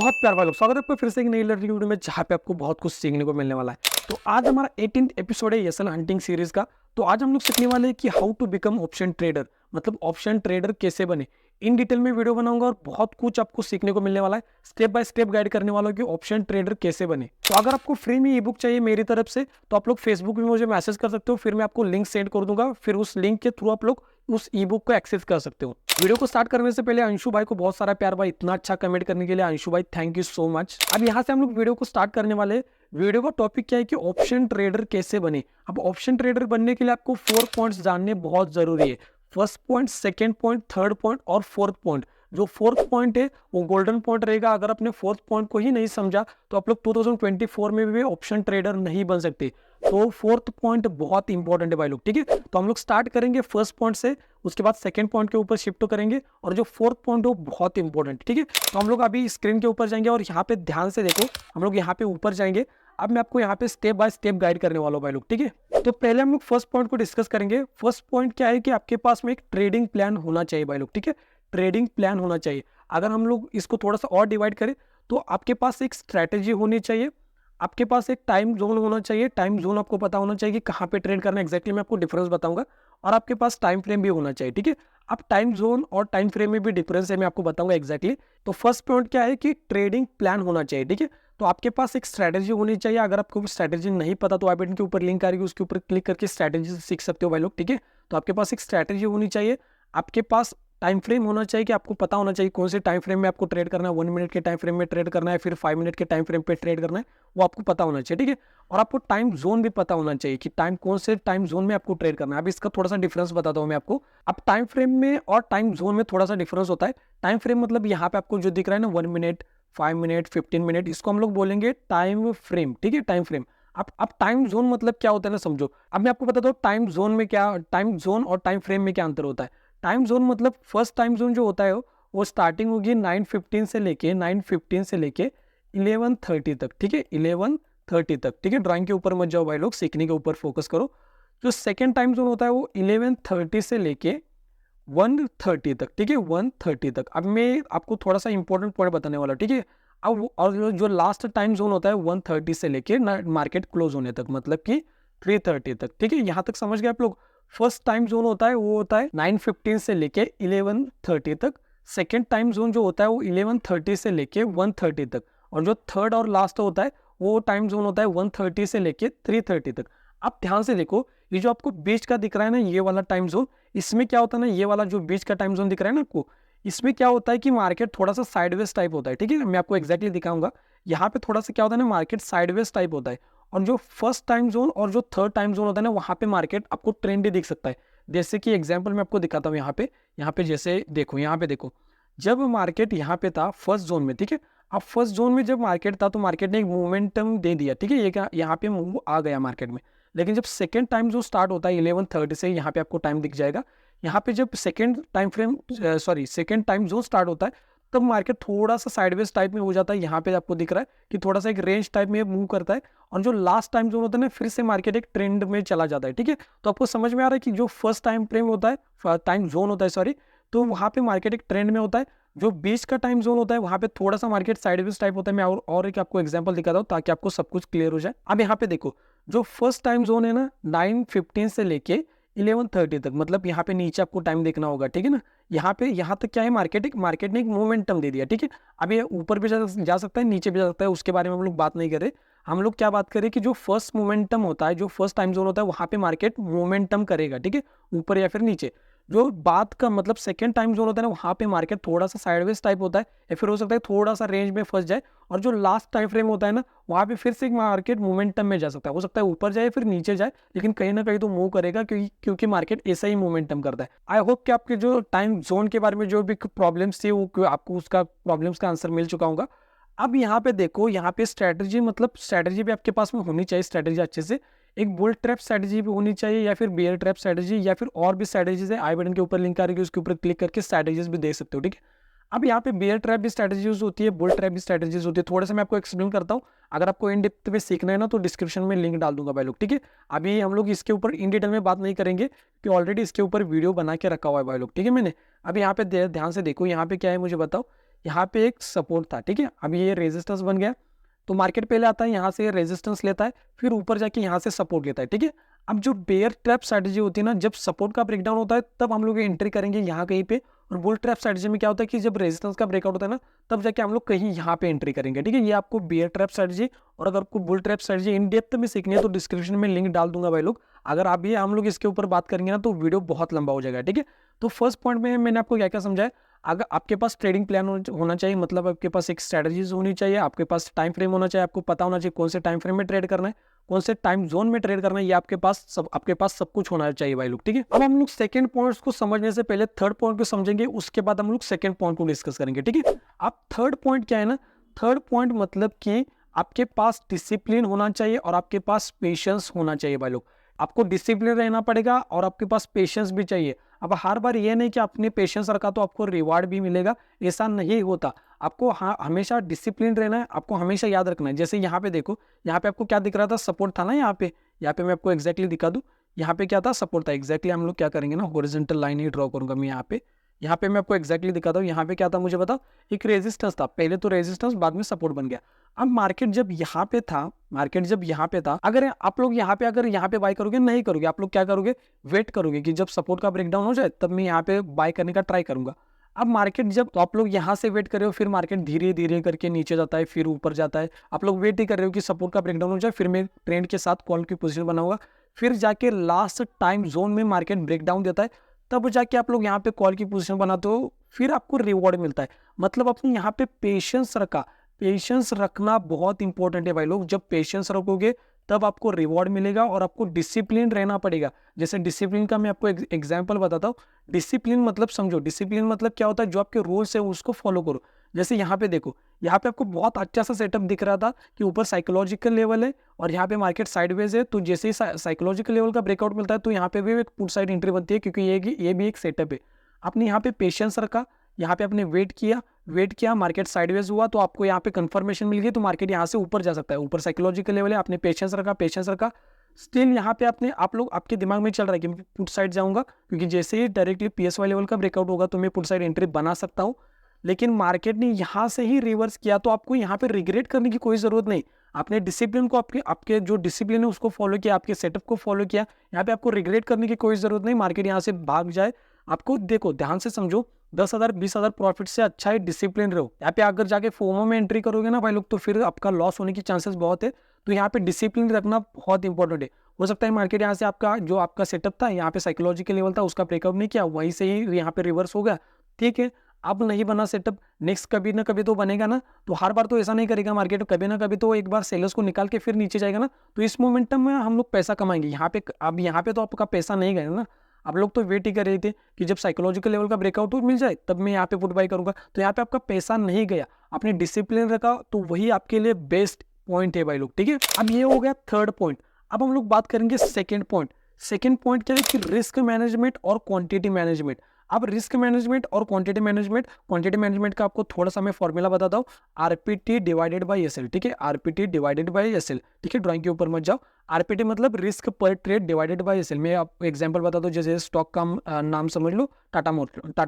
बहुत प्यार भाई लोग, स्वागत है आपका फिर से एक नई लर्निंग वीडियो में जहाँ पे आपको बहुत कुछ सीखने को मिलने वाला है। तो आज हमारा 18th एपिसोड है एसएल हंटिंग सीरीज का। तो आज हम लोग सीखने वाले हैं कि how to become option trader, मतलब ऑप्शन ट्रेडर कैसे बने। इन डिटेल में वीडियो बनाऊंगा और बहुत कुछ आपको सीखने को मिलने वाला है। स्टेप बाय स्टेप गाइड करने वाला हूं कि ऑप्शन ट्रेडर कैसे बने। तो अगर आपको फ्री में ई बुक चाहिए मेरी तरफ से तो आप लोग फेसबुक में मुझे मैसेज कर सकते हो, फिर मैं आपको लिंक सेंड कर दूंगा, फिर उस लिंक के थ्रू आप लोग उस ई बुक को एक्सेस कर सकते हो। वीडियो को स्टार्ट करने से पहले अंशु भाई को बहुत सारा प्यार भाई, इतना अच्छा कमेंट करने के लिए अंशु भाई थैंक यू सो मच। अब यहाँ से हम लोग वीडियो को स्टार्ट करने वाले हैं। वीडियो का टॉपिक क्या है कि ऑप्शन ट्रेडर कैसे बने। अब ऑप्शन ट्रेडर बनने के लिए आपको 4 पॉइंट्स जानने बहुत जरूरी है। First point, second point, third point और फोर्थ पॉइंट। जो फोर्थ पॉइंट है वो गोल्डन पॉइंट रहेगा। अगर आपने फोर्थ पॉइंट को ही नहीं समझा तो आप लोग 2024 में भी ऑप्शन ट्रेडर नहीं बन सकते। तो फोर्थ पॉइंट बहुत इंपॉर्टेंट है भाई लोग, ठीक है। तो हम लोग स्टार्ट करेंगे फर्स्ट पॉइंट से, उसके बाद सेकंड पॉइंट के ऊपर शिफ्ट करेंगे और जो फोर्थ पॉइंट है वो बहुत इंपॉर्टेंट, ठीक है। तो हम लोग अभी स्क्रीन के ऊपर जाएंगे और यहाँ पे ध्यान से देखो, हम लोग यहाँ पे ऊपर जाएंगे। अब मैं आपको यहाँ पे स्टेप बाय स्टेप गाइड करने वाला हूँ भाई लोग, ठीक है। तो पहले हम लोग फर्स्ट पॉइंट को डिस्कस करेंगे। फर्स्ट पॉइंट क्या है कि आपके पास में एक ट्रेडिंग प्लान होना चाहिए भाई लोग, ठीक है। ट्रेडिंग प्लान होना चाहिए। अगर हम लोग इसको थोड़ा सा और डिवाइड करें तो आपके पास एक स्ट्रैटेजी होनी चाहिए, आपके पास एक टाइम जोन होना चाहिए। टाइम जोन आपको पता होना चाहिए कि कहाँ पे ट्रेड करना है एग्जैक्टली, मैं आपको डिफरेंस बताऊंगा। और आपके पास टाइम फ्रेम भी होना चाहिए, ठीक है। अब टाइम जोन और टाइम फ्रेम में भी डिफरेंस है, मैं आपको बताऊंगा एग्जैक्टली। तो फर्स्ट पॉइंट क्या है कि ट्रेडिंग प्लान होना चाहिए, ठीक है। तो आपके पास एक स्ट्रैटेजी होनी चाहिए। अगर आपको स्ट्रैटेजी नहीं पता तो आई बटन के ऊपर लिंक आ रही है, उसके ऊपर क्लिक करके स्ट्रैटेजी से सीख सकते हो भाई लोग, ठीक है। तो आपके पास एक स्ट्रैटेजी होनी चाहिए, आपके पास टाइम फ्रेम होना चाहिए कि आपको पता होना चाहिए कौन से टाइम फ्रेम में आपको ट्रेड करना है। 1 मिनट के टाइम फ्रेम में ट्रेड करना है, फिर 5 मिनट के टाइम फ्रेम पे ट्रेड करना है, वो आपको पता होना चाहिए, ठीक है। और आपको टाइम जोन भी पता होना चाहिए कि टाइम कौन से टाइम जोन में आपको ट्रेड करना है। अब इसका थोड़ा सा डिफरेंस बताता हूँ मैं आपको। अब टाइम फ्रेम में और टाइम जोन में थोड़ा सा डिफरेंस होता है। टाइम फ्रेम मतलब यहाँ पे आपको जो दिख रहा है ना 1 मिनट, 5 मिनट, 15 मिनट, इसको हम लोग बोलेंगे टाइम फ्रेम, ठीक है, टाइम फ्रेम। अब टाइम जोन मतलब क्या होता है ना, समझो। अब मैं आपको बताता हूँ टाइम जोन में क्या, टाइम जोन और टाइम फ्रेम में क्या अंतर होता है। टाइम जोन मतलब फर्स्ट टाइम जोन जो होता है वो स्टार्टिंग होगी 9:15 से लेके 11:30 तक, ठीक है, 11:30 तक, ठीक है। ड्राइंग के ऊपर मत जाओ भाई लोग, सीखने के ऊपर फोकस करो। जो सेकेंड टाइम जोन होता है वो 11:30 से लेके 1:30 तक, ठीक है, 1:30 तक। अब मैं आपको थोड़ा सा इंपॉर्टेंट पॉइंट बताने वाला, ठीक है। अब और जो लास्ट टाइम जोन होता है 1:30 से लेके मार्केट क्लोज होने तक, मतलब कि 3:30 तक, ठीक है। यहाँ तक समझ गए आप लोग। फर्स्ट टाइम जोन होता है वो होता है 9:15 से लेके 11:30 तक। सेकेंड टाइम जोन जो होता है वो 11:30 से लेके 1:30 तक। और जो थर्ड और लास्ट होता है वो टाइम जोन होता है 1:30 से लेके 3:30 तक। आप ध्यान से देखो, ये जो आपको बीच का दिख रहा है ना ये वाला टाइम जोन, इसमें क्या होता है ना, ये वाला जो बीच का टाइम जोन दिख रहा है ना आपको, इसमें क्या होता है कि मार्केट थोड़ा सा साइडवेज टाइप होता है, ठीक है। मैं आपको एग्जैक्टली दिखाऊंगा। यहाँ पे थोड़ा सा क्या होता है ना, मार्केट साइडवेज टाइप होता है। और जो फर्स्ट टाइम जोन और जो थर्ड टाइम जोन होता है ना, वहाँ पे मार्केट आपको ट्रेंड ही दिख सकता है। जैसे कि एग्जाम्पल मैं आपको दिखाता हूँ। यहाँ पे जैसे देखो, यहाँ पे देखो, जब मार्केट यहाँ पे था फर्स्ट जोन में, ठीक है। अब फर्स्ट जोन में जब मार्केट था तो मार्केट ने एक मोमेंटम दे दिया, ठीक है, ये क्या यहाँ पे मूव आ गया मार्केट में। लेकिन जब सेकेंड टाइम जो स्टार्ट होता है 11:30 से, यहाँ पे आपको टाइम दिख जाएगा। यहाँ पे जब सेकेंड टाइम जोन स्टार्ट होता है तब मार्केट थोड़ा सा साइडवेज टाइप में हो जाता है। यहाँ पे आपको दिख रहा है कि थोड़ा सा एक रेंज टाइप में मूव करता है। और जो लास्ट टाइम जोन होता है ना, फिर से मार्केट एक ट्रेंड में चला जाता है, ठीक है। तो आपको समझ में आ रहा है कि जो फर्स्ट टाइम फ्रेम होता है, टाइम जोन होता है सॉरी, तो वहाँ पे मार्केट एक ट्रेंड में होता है। जो बीच का टाइम जोन होता है वहाँ पे थोड़ा सा मार्केट साइडवेज टाइप होता है। मैं और एक आपको एग्जांपल दिखाता हूँ ताकि आपको सब कुछ क्लियर हो जाए। अब यहाँ पे देखो, जो फर्स्ट टाइम जोन है ना 9:15 से लेके 11:30 तक, मतलब यहाँ पे नीचे आपको टाइम देखना होगा, ठीक है ना। यहाँ तक क्या है, मार्केट ने एक मोमेंटम दे दिया, ठीक है। अब ये ऊपर भी जा सकता है, नीचे भी जा सकता है, उसके बारे में हम लोग बात नहीं कर रहे। हम लोग क्या बात करें कि जो फर्स्ट मोमेंटम होता है, जो फर्स्ट टाइम जोन होता है, वहाँ पे मार्केट मोमेंटम करेगा, ठीक है, ऊपर या फिर नीचे। जो बात का मतलब सेकेंड टाइम जोन होता है ना, वहाँ पे मार्केट थोड़ा सा साइडवेज टाइप होता है, या फिर हो सकता है थोड़ा सा रेंज में फंस जाए। और जो लास्ट टाइम फ्रेम होता है ना, वहाँ पे फिर से मार्केट मोमेंटम में जा सकता है, हो सकता है ऊपर जाए फिर नीचे जाए, लेकिन कहीं ना कहीं तो मूव करेगा, क्योंकि मार्केट ऐसा ही मोमेंटम करता है। आई होप कि आपके जो टाइम जोन के बारे में जो भी प्रॉब्लम्स थी वो आपको उसका प्रॉब्लम्स का आंसर मिल चुका होगा। अब यहाँ पे देखो, यहाँ पे स्ट्रैटेजी, मतलब स्ट्रैटेजी भी आपके पास में होनी चाहिए, स्ट्रैटेजी अच्छे से। एक बुल ट्रैप स्ट्रैटेजी भी होनी चाहिए, या फिर बियर ट्रैप स्ट्रैटेजी, या फिर और भी स्ट्रैटेजीज है। आई बटन के ऊपर लिंक आ रही है, उसके ऊपर क्लिक करके स्ट्रैटेजीज भी देख सकते हो, ठीक है। अब यहाँ पे बियर ट्रैप भी स्ट्रैटेजीज होती है, बुल ट्रैप भी स्ट्रैटेजीज होती है। थोड़ा सा मैं आपको एक्सप्लेन करता हूँ। अगर आपको इन डेप्थ में सीखना है ना तो डिस्क्रिप्शन में लिंक डाल दूंगा भाई लोग, ठीक है। अभी हम लोग इसके ऊपर इन डिटेल में बात नहीं करेंगे कि ऑलरेडी इसके ऊपर वीडियो बना के रखा हुआ है भाई लोग, ठीक है मैंने। अब यहाँ पे ध्यान से देखो, यहाँ पे क्या है मुझे बताओ। यहाँ पे एक सपोर्ट था, ठीक है। अब ये रेजिस्टेंस बन गया, तो मार्केट पहले आता है यहाँ से रेजिस्टेंस लेता है, फिर ऊपर जाके यहाँ से सपोर्ट लेता है, ठीक है। अब जो बेयर ट्रैप स्ट्रेटजी होती है ना, जब सपोर्ट का ब्रेकडाउन होता है तब हम लोग एंट्री करेंगे यहाँ कहीं पे, और बुल ट्रैप स्ट्रेटजी में क्या होता है कि जब रेजिस्टेंस का ब्रेकआउट होता है ना, तब जाके हम लोग कहीं यहाँ पे एंट्री करेंगे, ठीक है। ये आपको बेयर ट्रैप स्ट्रेटजी, और अगर आपको bull trap strategy in depth में सीखनी है तो डिस्क्रिप्शन में लिंक डाल दूंगा भाई लोग। अगर आप भी हम लोग इसके ऊपर बात करेंगे ना तो वीडियो बहुत लंबा हो जाएगा, ठीक है। तो फर्स्ट पॉइंट में मैंने आपको क्या क्या समझाया, अगर आपके पास ट्रेडिंग प्लान होना चाहिए, मतलब आपके पास एक स्ट्रेटजीज होनी चाहिए, आपके पास टाइम फ्रेम होना चाहिए, आपको पता होना चाहिए कौन से टाइम फ्रेम में ट्रेड करना है, कौन से टाइम जोन में ट्रेड करना है, ये आपके पास सब कुछ होना चाहिए भाई लोग, ठीक है। अब हम लोग सेकंड पॉइंट्स को समझने से पहले थर्ड पॉइंट को समझेंगे, उसके बाद हम लोग सेकंड पॉइंट को डिस्कस करेंगे, ठीक है। अब थर्ड पॉइंट क्या है ना, थर्ड पॉइंट मतलब कि आपके पास डिसिप्लिन होना चाहिए और आपके पास पेशेंस होना चाहिए भाई लोग। आपको डिसिप्लिन रहना पड़ेगा और आपके पास पेशेंस भी चाहिए। अब हर बार ये नहीं कि आपने पेशेंस रखा तो आपको रिवार्ड भी मिलेगा, ऐसा नहीं होता। आपको हमेशा डिसिप्लिन रहना है, आपको हमेशा याद रखना है। जैसे यहाँ पे देखो, यहाँ पे आपको क्या दिख रहा था, सपोर्ट था ना यहाँ पे मैं आपको एक्जैक्टली दिखा दूँ, यहाँ पे क्या था, सपोर्ट था। एक्जैक्टली हम लोग क्या करेंगे ना, हॉरिजॉन्टल लाइन ही ड्रॉ करूंगा मैं यहाँ पे मैं आपको एक्जैक्टली दिखाता हूँ। यहाँ पे क्या था मुझे बताओ, एक रेजिस्टेंस था, पहले तो रेजिस्टेंस बाद में सपोर्ट बन गया। अब मार्केट जब यहाँ पे था, अगर आप लोग अगर यहाँ पे बाय करोगे, नहीं करोगे, आप लोग क्या करोगे, वेट करोगे कि जब सपोर्ट का ब्रेकडाउन हो जाए तब मैं यहाँ पे बाय करने का ट्राई करूंगा। अब मार्केट जब, तो आप लोग यहाँ से वेट कर रहे हो, फिर मार्केट धीरे धीरे करके नीचे जाता है, फिर ऊपर जाता है, आप लोग वेट ही कर रहे हो कि सपोर्ट का ब्रेकडाउन हो जाए, फिर मैं ट्रेंड के साथ कॉल की पोजीशन बनाऊंगा, फिर जाके लास्ट टाइम जोन में मार्केट ब्रेकडाउन देता है, तब जाके आप लोग यहाँ पे कॉल की पोजीशन बनाते हो, फिर आपको रिवॉर्ड मिलता है। मतलब अपने यहाँ पे पेशेंस रखना बहुत इंपॉर्टेंट है भाई लोग। जब पेशेंस रखोगे तब आपको रिवॉर्ड मिलेगा, और आपको डिसिप्लिन रहना पड़ेगा। जैसे डिसिप्लिन का मैं आपको एग्जांपल बताता हूँ। डिसिप्लिन मतलब समझो, डिसिप्लिन मतलब क्या होता है, जो आपके रूल्स है उसको फॉलो करो। जैसे यहाँ पे देखो, यहाँ पे आपको बहुत अच्छा सा सेटअप दिख रहा था कि ऊपर साइकोलॉजिकल लेवल है और यहाँ पे मार्केट साइडवेज है। तो जैसे ही साइकोलॉजिकल लेवल का ब्रेकआउट मिलता है तो यहाँ पे भी एक पुट साइड एंट्री बनती है, क्योंकि ये भी एक सेटअप है। आपने यहाँ पे पेशेंस रखा, यहाँ पे आपने वेट किया, मार्केट साइडवेज हुआ तो आपको यहाँ पे कंफर्मेशन मिल गई, तो मार्केट यहाँ से ऊपर जा सकता है। ऊपर साइकोलॉजिकल लेवल है, आपने पेशेंस रखा, स्टिल यहाँ पे आपके दिमाग में चल रहा है कि मैं पुट साइड जाऊंगा, क्योंकि जैसे ही डायरेक्टली PSY लेवल का ब्रेकआउट होगा तो मैं पुट साइड एंट्री बना सकता हूँ। लेकिन मार्केट ने यहाँ से ही रिवर्स किया, तो आपको यहाँ पे रिग्रेट करने की कोई जरूरत नहीं। आपने डिसिप्लिन को, आपके जो डिसिप्लिन है उसको फॉलो किया, आपके सेटअप को फॉलो किया, यहाँ पे आपको रिग्रेट करने की कोई जरूरत नहीं। मार्केट यहाँ से भाग जाए, आपको देखो, ध्यान से समझो, 10,000 20,000 प्रॉफिट से अच्छा है डिसिप्लिन रहो। यहाँ पे अगर जाके फोमो में एंट्री करोगे ना भाई लोग, तो फिर आपका लॉस होने की चांसेस बहुत है। तो यहाँ पे डिसिप्लिन रखना बहुत इंपॉर्टेंट है। हो सकता है मार्केट यहाँ से आपका सेटअप था, यहाँ पे साइकोलॉजिकल लेवल था, उसका ब्रेकआउट नहीं किया, वहीं से ही यहाँ पे रिवर्स हो गया, ठीक है। अब नहीं बना सेटअप, नेक्स्ट कभी ना कभी तो बनेगा ना। तो हर बार तो ऐसा नहीं करेगा मार्केट, कभी ना कभी तो एक बार सेलर्स को निकाल के फिर नीचे जाएगा ना। तो इस मोमेंटम में हम लोग पैसा कमाएंगे। यहाँ पे तो आपका पैसा नहीं गया ना। आप लोग तो वेट ही कर रहे थे कि जब साइकोलॉजिकल लेवल का ब्रेकआउट मिल जाए तब मैं यहाँ पे पुट बाई करूंगा। तो यहाँ पे आपका पैसा नहीं गया, आपने डिसिप्लिन रखा, तो वही आपके लिए बेस्ट पॉइंट है भाई लोग, ठीक है। अब ये हो गया थर्ड पॉइंट। अब हम लोग बात करेंगे सेकेंड पॉइंट। सेकेंड पॉइंट क्या है कि रिस्क मैनेजमेंट और क्वांटिटी मैनेजमेंट। अब रिस्क मैनेजमेंट और क्वांटिटी मैनेजमेंट का आपको थोड़ा सा मैं फॉर्मूला बताता हूँ, RPT डिवाइडेड बाई SL, ठीक है। RPT डिवाइडेड बाई SL, ठीक है। ड्राइंग के ऊपर मत जाओ। RPT मतलब रिस्क पर ट्रेड डिवाइडेड बाई SL। मैं आपको एग्जांपल बताता हूँ, जैसे स्टॉक का नाम समझ लो, टाटा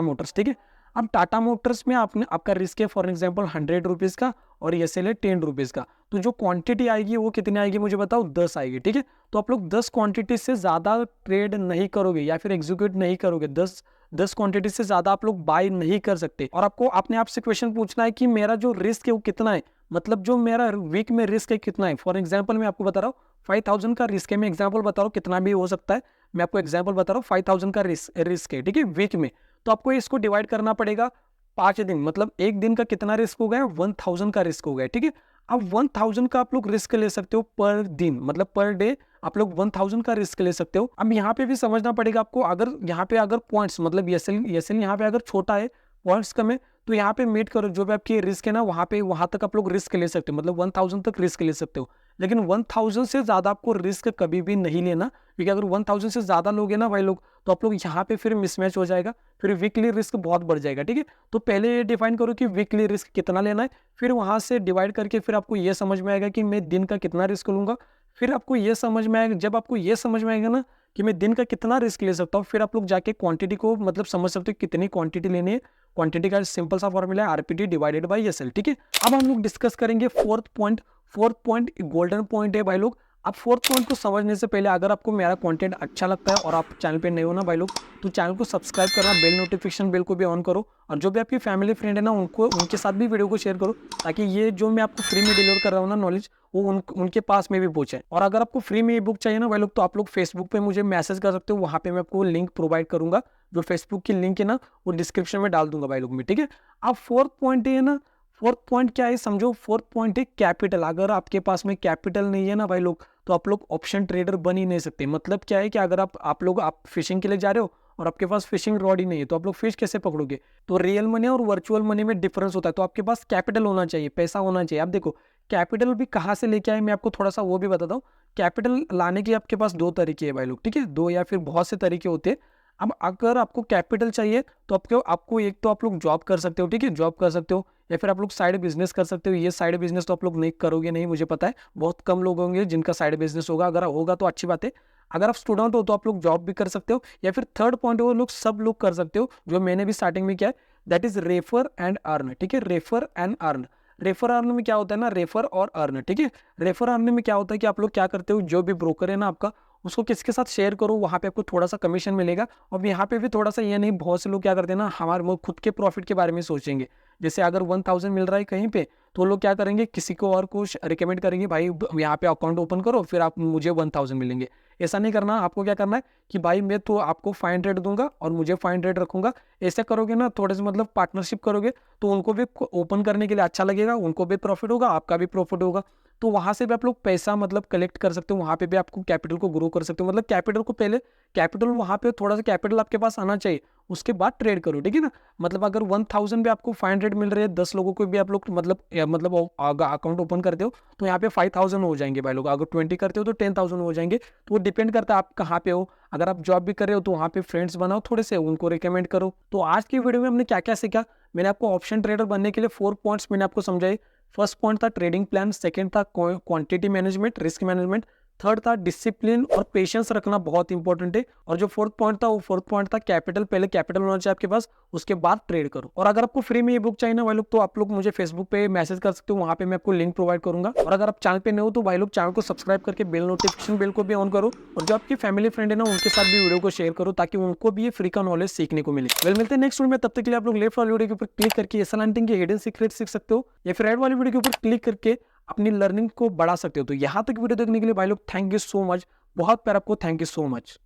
मोटर्स, ठीक है। अब टाटा मोटर्स में आपका रिस्क है फॉर एग्जाम्पल 100 रुपीज़ का, और SL है 10 रुपीज़ का। तो जो क्वांटिटी आएगी वो कितनी आएगी मुझे बताओ, 10 आएगी, ठीक है। तो आप लोग 10 क्वांटिटी से ज़्यादा ट्रेड नहीं करोगे या फिर एग्जीक्यूट नहीं करोगे। 10 क्वांटिटी से ज़्यादा आप लोग बाय नहीं कर सकते। और आपको अपने आप से क्वेश्चन पूछना है कि मेरा जो रिस्क है वो कितना है, मतलब जो मेरा वीक में रिस्क है कितना है। फॉर एग्जाम्पल मैं आपको बता रहा हूँ 5,000 का रिस्क है। मैं एग्जाम्पल बता रहा हूँ, कितना भी हो सकता है, मैं आपको एग्जाम्पल बता रहा हूँ। 5,000 का रिस्क है, ठीक है, वीक में। तो आपको इसको डिवाइड करना पड़ेगा 5 दिन, मतलब एक दिन का कितना रिस्क हो गया, 1,000 का रिस्क हो गया, ठीक है। अब 1,000 का आप लोग रिस्क ले सकते हो पर दिन, मतलब पर डे आप लोग 1,000 का रिस्क ले सकते हो। अब यहाँ पे भी समझना पड़ेगा आपको, अगर पॉइंट्स मतलब एसएल यहाँ पे अगर छोटा है, पॉइंट्स कम है, तो यहाँ पे मीट करो जो भी आपकी रिस्क है ना, वहां तक आप लोग रिस्क ले सकते हो, मतलब 1,000 तक रिस्क ले सकते हो। लेकिन 1,000 से ज्यादा आपको रिस्क कभी भी नहीं लेना, क्योंकि अगर 1,000 से ज्यादा लोगे ना भाई लोग, तो आप लोग यहाँ पे फिर मिसमैच हो जाएगा, फिर वीकली रिस्क बहुत बढ़ जाएगा, ठीक है। तो पहले ये डिफाइन करो कि वीकली रिस्क कितना लेना है, फिर वहां से डिवाइड करके फिर आपको ये समझ में आएगा कि मैं दिन का कितना रिस्क लूंगा। फिर आपको ये समझ में आएगा, जब आपको ये समझ में आएगा ना कि मैं दिन का कितना रिस्क ले सकता हूँ, फिर आप लोग जाके क्वांटिटी को मतलब समझ सकते हो कितनी क्वांटिटी लेनी है। क्वांटिटी का सिंपल सा फॉर्मूला है आरपीटी डिवाइडेड बाई एसएल, ठीक है। अब हम लोग डिस्कस करेंगे फोर्थ पॉइंट गोल्डन पॉइंट है भाई लोग। अब फोर्थ पॉइंट को समझने से पहले अगर आपको मेरा कंटेंट अच्छा लगता है और आप चैनल पे नए हो ना भाई लोग, तो चैनल को सब्सक्राइब करना, बेल नोटिफिकेशन बेल को भी ऑन करो, और जो भी आपकी फैमिली फ्रेंड है ना उनके साथ भी वीडियो को शेयर करो, ताकि ये जो मैं आपको फ्री में डिलीवर कर रहा हूँ ना नॉलेज, वो उनके पास में भी पहुंचे। और अगर आपको फ्री में ई बुक चाहिए ना भाई लोग, तो आप लोग फेसबुक पे मुझे मैसेज कर सकते हो, वहाँ पे मैं आपको लिंक प्रोवाइड करूंगा। जो फेसबुक की लिंक है ना वो डिस्क्रिप्शन में डाल दूंगा भाई लोग में, ठीक है। अब फोर्थ पॉइंट है ना, फोर्थ पॉइंट क्या है समझो। फोर्थ पॉइंट है कैपिटल। अगर आपके पास में कैपिटल नहीं है ना भाई लोग, तो आप लोग ऑप्शन ट्रेडर बन ही नहीं सकते। मतलब क्या है कि अगर आप फिशिंग के लिए जा रहे हो और आपके पास फिशिंग रॉड ही नहीं है, तो आप लोग फिश कैसे पकड़ोगे। तो रियल मनी और वर्चुअल मनी में डिफरेंस होता है। तो आपके पास कैपिटल होना चाहिए, पैसा होना चाहिए। आप देखो कैपिटल भी कहाँ से लेके आए, मैं आपको थोड़ा सा वो भी बताता हूँ। कैपिटल लाने के आपके पास दो तरीके हैं भाई लोग, ठीक है, दो या फिर बहुत से तरीके होते हैं। अब अगर आपको कैपिटल चाहिए तो आपको एक तो आप लोग जॉब कर सकते हो, ठीक है, जॉब कर सकते हो, या फिर आप लोग साइड बिजनेस कर सकते हो। ये साइड बिजनेस तो आप लोग नहीं करोगे, नहीं मुझे पता है, बहुत कम लोग होंगे जिनका साइड बिजनेस होगा। अगर होगा तो अच्छी बात है। अगर आप स्टूडेंट हो तो आप लोग जॉब भी कर सकते हो, या फिर थर्ड पॉइंट वो लोग सब लोग कर सकते हो जो मैंने भी स्टार्टिंग में किया है, that is refer and earn, ठीक है। Refer and earn. Refer earn में क्या होता है ना, रेफर और अर्न, ठीक है। रेफर अर्न में क्या होता है कि आप लोग क्या करते हो, जो भी ब्रोकर है ना आपका, उसको किसके साथ शेयर करो, वहाँ पे आपको थोड़ा सा कमीशन मिलेगा। और यहाँ पे भी थोड़ा सा, ये नहीं, बहुत से लोग क्या करते हैं ना, हमारे वो खुद के प्रॉफिट के बारे में सोचेंगे। जैसे अगर 1000 मिल रहा है कहीं पे, तो लोग क्या करेंगे, किसी को और को रिकमेंड करेंगे, भाई यहाँ पे अकाउंट ओपन करो, फिर आप मुझे 1000 मिलेंगे। ऐसा नहीं करना। आपको क्या करना है कि भाई मैं तो आपको 500 दूंगा और मुझे 500 रखूंगा। ऐसा करोगे ना, थोड़े से मतलब पार्टनरशिप करोगे, तो उनको भी ओपन करने के लिए अच्छा लगेगा, उनको भी प्रॉफिट होगा, आपका भी प्रॉफिट होगा। तो वहां से भी आप लोग पैसा मतलब कलेक्ट कर सकते हो, वहां पे भी आपको कैपिटल को ग्रो कर सकते हो। मतलब कैपिटल को पहले, कैपिटल वहां पे थोड़ा सा कैपिटल आपके पास आना चाहिए, उसके बाद ट्रेड करो, ठीक है ना। मतलब अगर 1000 भी आपको 500 मिल रहे हैं, 10 लोगों को भी आप लोग मतलब अकाउंट ओपन करते हो, तो यहाँ पे 5000 हो जाएंगे भाई लोग। अगर 20 करते हो तो 10,000 हो जाएंगे। तो वो डिपेंड करता है आप कहाँ पे हो। अगर आप जॉब भी कर रहे हो तो वहाँ पे फ्रेंड्स बनाओ थोड़े से, उनको रिकमेंड करो। तो आज की वीडियो में हमने क्या क्या सीखा, मैंने आपको ऑप्शन ट्रेडर बनने के लिए 4 पॉइंट्स मैंने आपको समझाए। फर्स्ट पॉइंट था ट्रेडिंग प्लान, सेकंड था quantity management, risk management, third था डिसिप्लिन और पेशेंस रखना बहुत इंपॉर्टेंट है, और जो फोर्थ पॉइंट था वो फोर्थ पॉइंट था कैपिटल। पहले कैपिटल होना चाहिए आपके पास, उसके बाद ट्रेड करो। और अगर आपको फ्री में ये बुक चाहिए ना भाई लोग, तो आप लोग मुझे फेसबुक पे मैसेज कर सकते हो, वहाँ पे मैं आपको लिंक प्रोवाइड करूंगा। और अगर आप चैनल पे नहीं हो तो भाई लोग चैनल को सब्सक्राइब करके बेल नोटिफिकेशन बेल को भी ऑन करो, और जो आपकी फैमिली फ्रेंड है ना उनके साथ भी वीडियो को शेयर करो, ताकि उनको भी ये फ्री का नॉलेज सीखने को मिले। वेल मिलते हैं नेक्स्ट वीडियो में, तब तक के लिए आप लोग लेफ्ट वाली वीडियो के ऊपर क्लिक करके एसएल हंटिंग के हिडन सीक्रेट सीख सकते हो, या फिर राइट वाली वीडियो के ऊपर क्लिक करके अपनी लर्निंग को बढ़ा सकते हो। तो यहाँ तक वीडियो देखने के लिए भाई लोग थैंक यू सो मच, बहुत प्यार आपको, थैंक यू सो मच।